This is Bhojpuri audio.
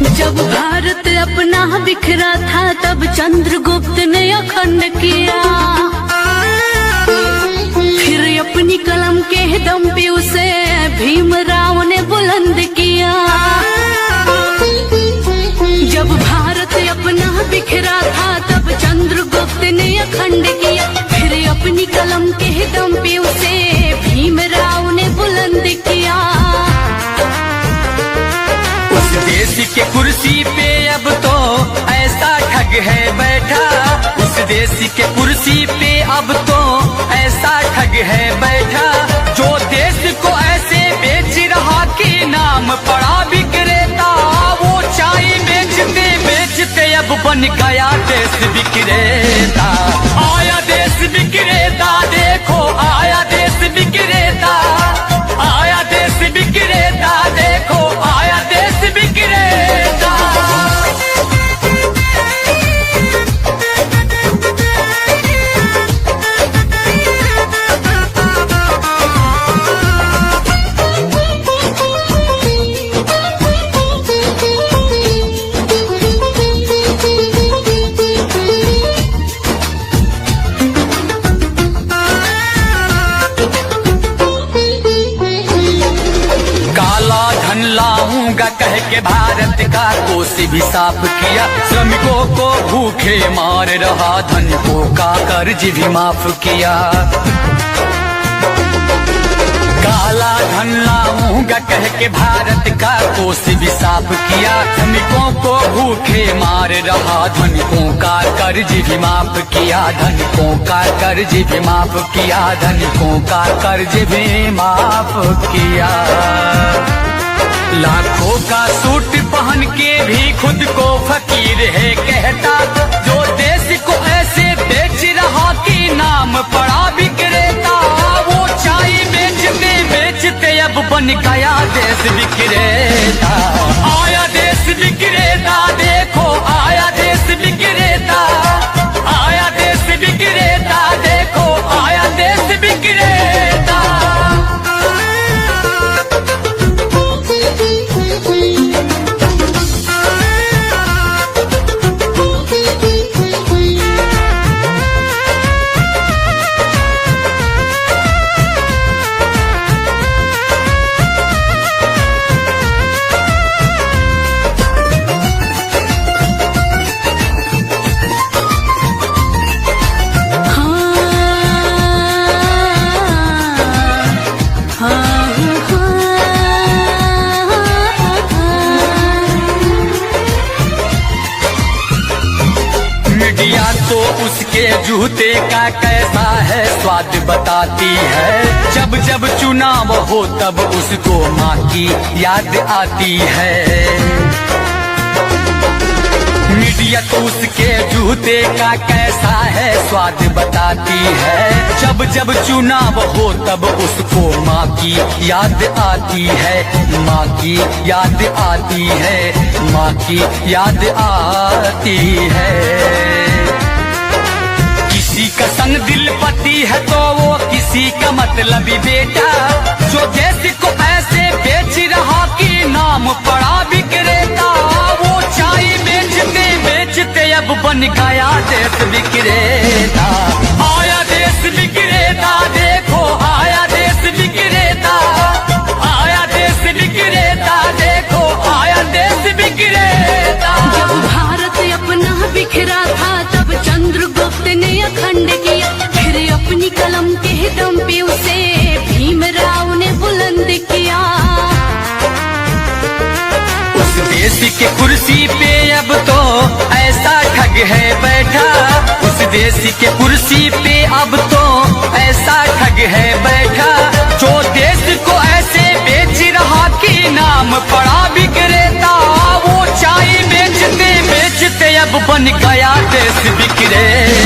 जब भारत अपना बिखरा था तब चंद्रगुप्त ने अखंड किया, फिर अपनी कलम के दम पे उसे भीमराव ने बुलंद किया। जब भारत अपना बिखरा था तब चंद्रगुप्त ने अखंड किया, फिर अपनी कलम के दम पे उसे भीमराव ने बुलंद किया। उस देश के कुर्सी पे अब तो ऐसा ठग है बैठा, उस देश के कुर्सी पे अब तो ऐसा ठग है बैठा, जो देश को ऐसे बेच रहा कि नाम पड़ा विक्रेता। वो चाय बेचते बेचते अब बन गया देश विक्रेता। आया देश विक्रेता, देखो आया देश विक्रेता, आया देश विक्रेता, देखो आया देश विक्रेता। कह के भारत का कोष भी साफ किया, श्रमिकों को भूखे मार रहा, धनिकों का कर्ज भी माफ किया। काला धन लाऊंगा कह के भारत का कोष भी साफ किया, धनिकों को भूखे मार रहा, धनिकों का कर्ज भी माफ किया, धनिकों का कर्ज भी माफ किया, धनिकों का कर्ज भी माफ किया। लाखों का सूट पहन के भी खुद को फकीर है कहता, जो देश को ऐसे बेच रहा कि नाम पड़ा विक्रेता। वो चाय बेचते बेचते अब बन गया देश विक्रेता। आया देश विक्रेता, देखो आया देश विक्रेता, आया देश विक्रेता, देखो आया देश विक्रेता। तो उसके जूते का कैसा है स्वाद बताती है, जब जब चुनाव हो तब उसको माँ की याद आती है। मीडिया तो उसके जूते का कैसा है स्वाद बताती है, जब जब चुनाव हो तब उसको माँ की याद आती है, माँ की याद आती है, माँ की याद आती है। किसी का संग दिल पति है तो वो किसी का मतलबी बेटा, जो देश को ऐसे बेच रहा कि नाम पड़ा विक्रेता। वो चाय बेचते बेचते अब बन गया देश विक्रेता। आया देश विक्रेता, देखो आया देश विक्रेता, आया देश विक्रेता, देखो आया देश विक्रेता। जब भारत अपना बिखरा था तब चंद्रगुप्त ने अखंड किया, फिर अपनी कलम के दम पे उसे भीमराव ने बुलंद किया। उस देश के कुर्सी पे अब तो ऐसा ठग है बैठा, उस देश के कुर्सी पे अब तो ऐसा ठग है बैठा, जो देश को ऐसे बेच रहा कि नाम पड़ा विक्रेता। वो चाय बेचते बेचते अब बन गया देश विक्रेता।